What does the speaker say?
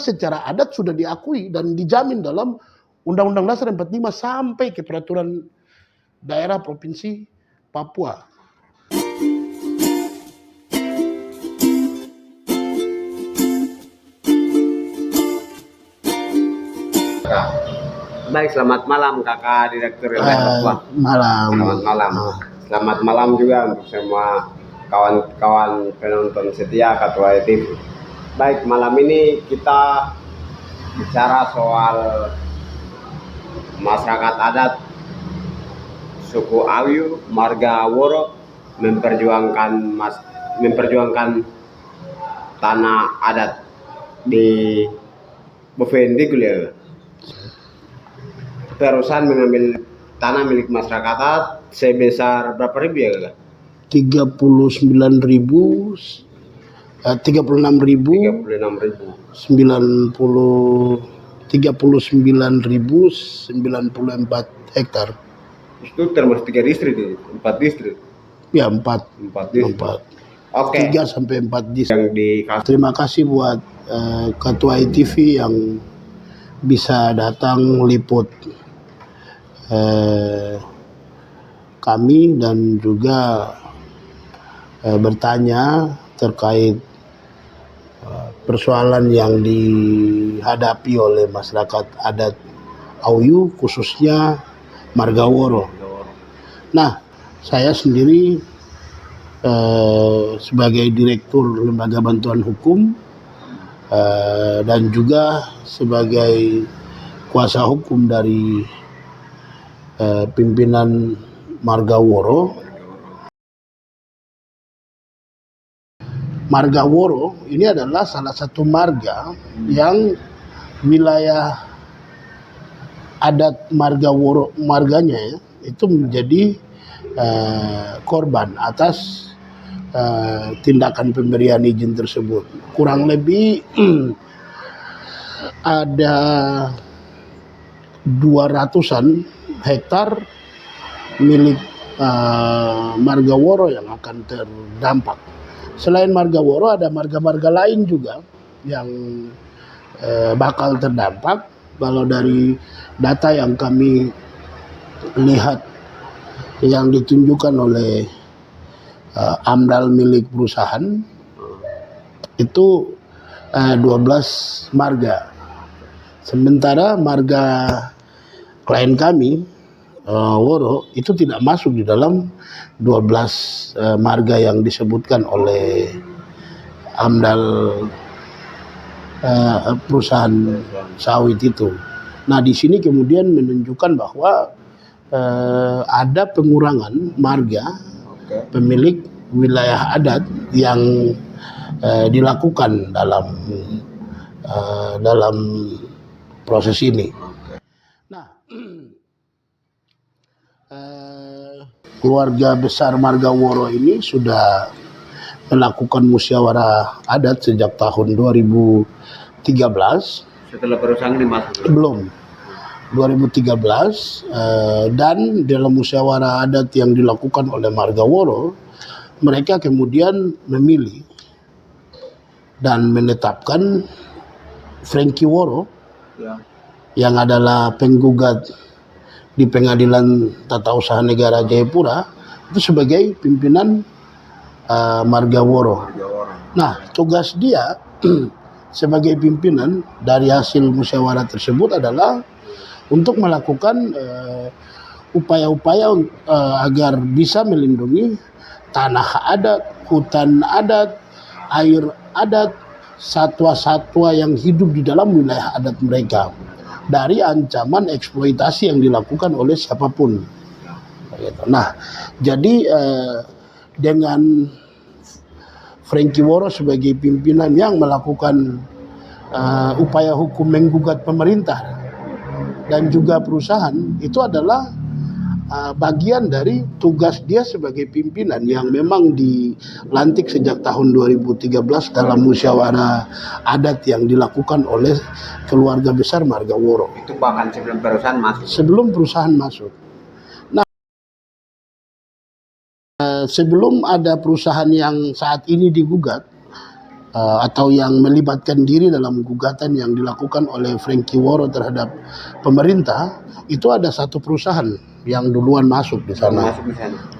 secara adat sudah diakui dan dijamin dalam Undang-Undang Dasar 45 sampai ke peraturan daerah Provinsi Papua. Baik, selamat malam Kakak Direktur Wilayah Papua. Malam. Selamat malam. Selamat malam juga untuk semua kawan-kawan penonton setia Ketua TV. Baik, malam ini kita bicara soal masyarakat adat suku Awiu, Marga Woro memperjuangkan tanah adat di Bovendi ya. Perusahaan mengambil tanah milik masyarakat adat sebesar berapa ribu ya Kak? 39.094 hektar. Itu termasuk 3 distrik, 4 distrik. Ya, 4 distrik. Oke. 3 sampai 4 distrik. Terima kasih buat Ketua ITV yang bisa datang liput kami dan juga bertanya terkait persoalan yang dihadapi oleh masyarakat adat Awiu, khususnya Marga Woro. Nah, saya sendiri sebagai Direktur Lembaga Bantuan Hukum dan juga sebagai kuasa hukum dari pimpinan Marga Woro. Marga Woro ini adalah salah satu marga yang wilayah adat Marga Woro, marganya ya, itu menjadi korban atas tindakan pemberian izin tersebut. Kurang lebih ada 200-an hektar milik Marga Woro yang akan terdampak. Selain Marga Woro ada marga-marga lain juga yang bakal terdampak. Kalau dari data yang kami lihat yang ditunjukkan oleh AMDAL milik perusahaan itu 12 marga. Sementara marga klien kami Woro itu tidak masuk di dalam 12 marga yang disebutkan oleh AMDAL perusahaan sawit itu. Nah, di sini kemudian menunjukkan bahwa ada pengurangan marga pemilik wilayah adat yang dilakukan dalam proses ini. Nah, keluarga besar Marga Woro ini sudah melakukan musyawarah adat sejak tahun 2013. Setelah perusahaan ini masuk? Belum. 2013 dan dalam musyawarah adat yang dilakukan oleh Marga Woro, mereka kemudian memilih dan menetapkan Frankie Woro yang adalah penggugat di Pengadilan Tata Usaha Negara Jayapura itu sebagai pimpinan Marga Woro. Nah, tugas dia sebagai pimpinan dari hasil musyawarah tersebut adalah untuk melakukan upaya-upaya agar bisa melindungi tanah adat, hutan adat, air adat, satwa-satwa yang hidup di dalam wilayah adat mereka dari ancaman eksploitasi yang dilakukan oleh siapapun. Nah, jadi dengan Frankie Woro sebagai pimpinan yang melakukan upaya hukum menggugat pemerintah dan juga perusahaan, itu adalah bagian dari tugas dia sebagai pimpinan yang memang dilantik sejak tahun 2013 dalam musyawarah adat yang dilakukan oleh keluarga besar Marga Woro. Itu bahkan sebelum perusahaan masuk? Sebelum perusahaan masuk. Nah, sebelum ada perusahaan yang saat ini digugat, atau yang melibatkan diri dalam gugatan yang dilakukan oleh Frankie Woro terhadap pemerintah, itu ada satu perusahaan yang duluan masuk di sana. Masuk di sana.